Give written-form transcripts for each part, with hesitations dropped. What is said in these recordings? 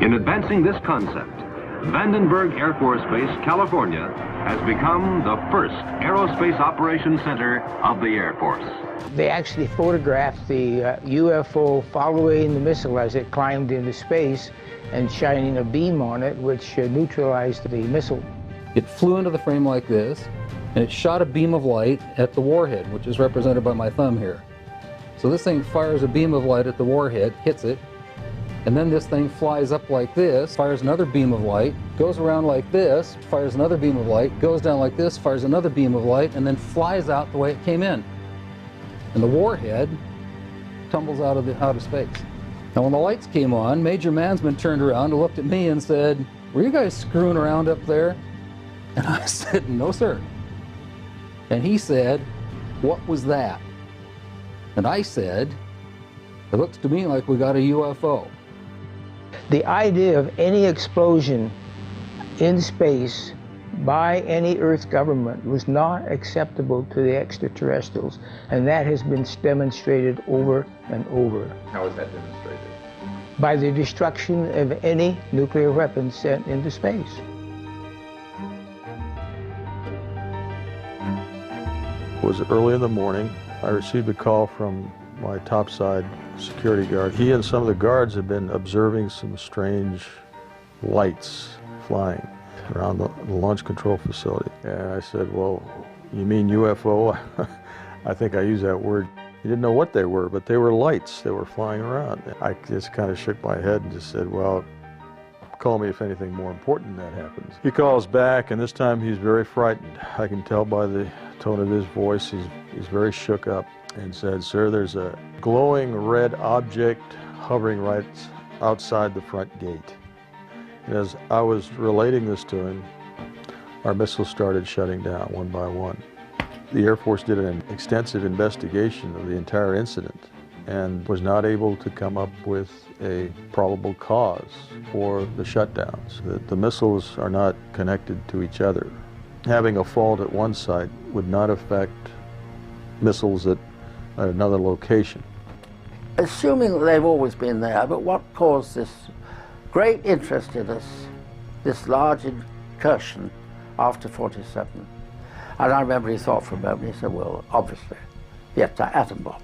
In advancing this concept, Vandenberg Air Force Base, California, has become the first aerospace operations center of the Air Force. They actually photographed the UFO following the missile as it climbed into space and shining a beam on it, which neutralized the missile. It flew into the frame like this, and it shot a beam of light at the warhead, which is represented by my thumb here. So this thing fires a beam of light at the warhead, hits it, and then this thing flies up like this, fires another beam of light, goes around like this, fires another beam of light, goes down like this, fires another beam of light, and then flies out the way it came in. And the warhead tumbles out of space. Now when the lights came on, Major Mansman turned around and looked at me and said, "Were you guys screwing around up there?" And I said, "No, sir." And he said, "What was that?" And I said, "It looks to me like we got a UFO." The idea of any explosion in space by any Earth government was not acceptable to the extraterrestrials, and that has been demonstrated over and over. How is that demonstrated? By the destruction of any nuclear weapons sent into space. It was early in the morning. I received a call from my topside security guard. He and some of the guards had been observing some strange lights flying around the launch control facility. And I said, "Well, you mean UFO?" I think I used that word. He didn't know what they were, but they were lights that were flying around. I just kind of shook my head and just said, "Well, call me if anything more important than that happens." He calls back, and this time he's very frightened. I can tell by the tone of his voice, he's very shook up, and said, "Sir, there's a glowing red object hovering right outside the front gate." And as I was relating this to him, our missiles started shutting down one by one. The Air Force did an extensive investigation of the entire incident and was not able to come up with a probable cause for the shutdowns. The missiles are not connected to each other. Having a fault at one site would not affect missiles at another location. Assuming that they've always been there, but what caused this great interest in us, this large incursion after 47? And I remember he thought for a moment, he said, "Well, obviously, the atom bomb."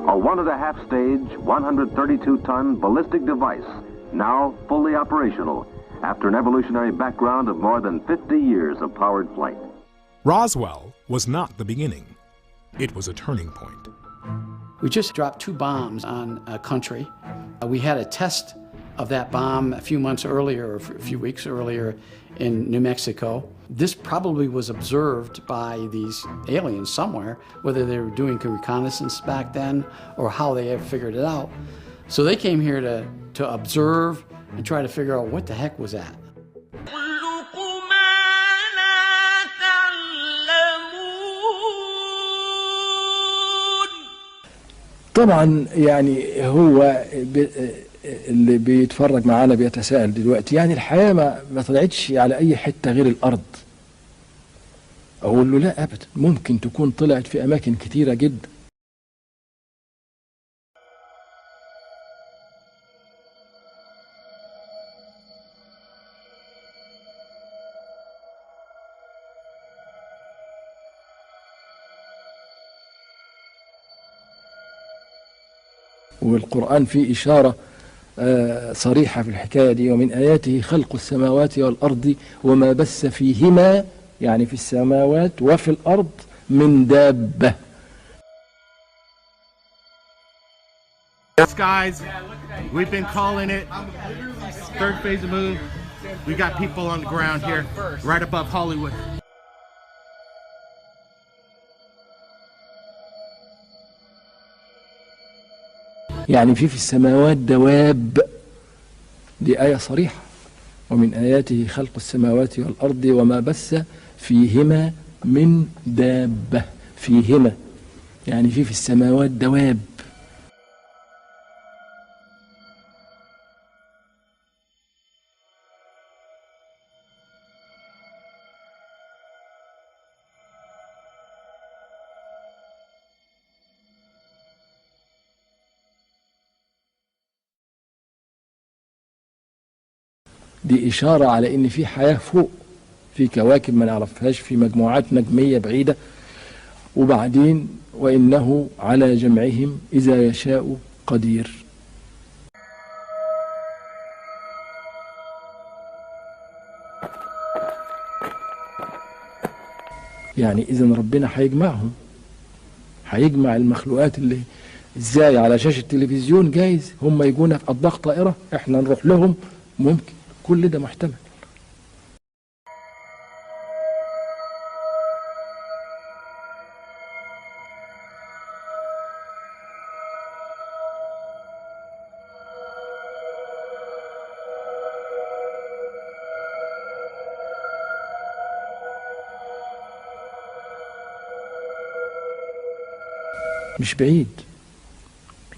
A 1.5 stage, 132-ton ballistic device, now fully operational after an evolutionary background of more than 50 years of powered flight. Roswell was not the beginning. It was a turning point. We just dropped 2 bombs on a country. We had a test of that bomb a few months earlier, or a few weeks earlier in New Mexico. This probably was observed by these aliens somewhere, whether they were doing reconnaissance back then or how they ever figured it out. So they came here to observe and try to figure out what the heck was that. طبعا يعني هو اللي بيتفرج معانا بيتساءل دلوقتي، يعني الحياة ما طلعتش على أي حتة غير الأرض. أقول له لا أبدا، ممكن تكون طلعت في أماكن كتيرة جدا. والقرآن فيه إشارة صريحة في الحكاية دي: ومن آياته خلق السماوات والأرض وما بث فيهما، يعني في السماوات وفي الأرض، من دابة. Yes, guys, we've been calling it third phase of move. We got people on the ground here, right above Hollywood. يعني في السماوات دواب، دي آية صريحة. ومن آياته خلق السماوات والأرض وما بث فيهما من دابة. فيهما يعني في السماوات دواب. دي إشارة على إن في حياة فوق، في كواكب ما نعرفهاش، في مجموعات نجمية بعيدة. وبعدين وإنه على جمعهم إذا يشاء قدير. يعني إذن ربنا هيجمعهم، هيجمع المخلوقات اللي ازاي على شاشة تلفزيون، جايز هم يجونا في أطباق طائرة احنا نروح لهم، ممكن، كل ده محتمل. مش بعيد،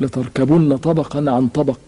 لتركبن طبقا عن طبق.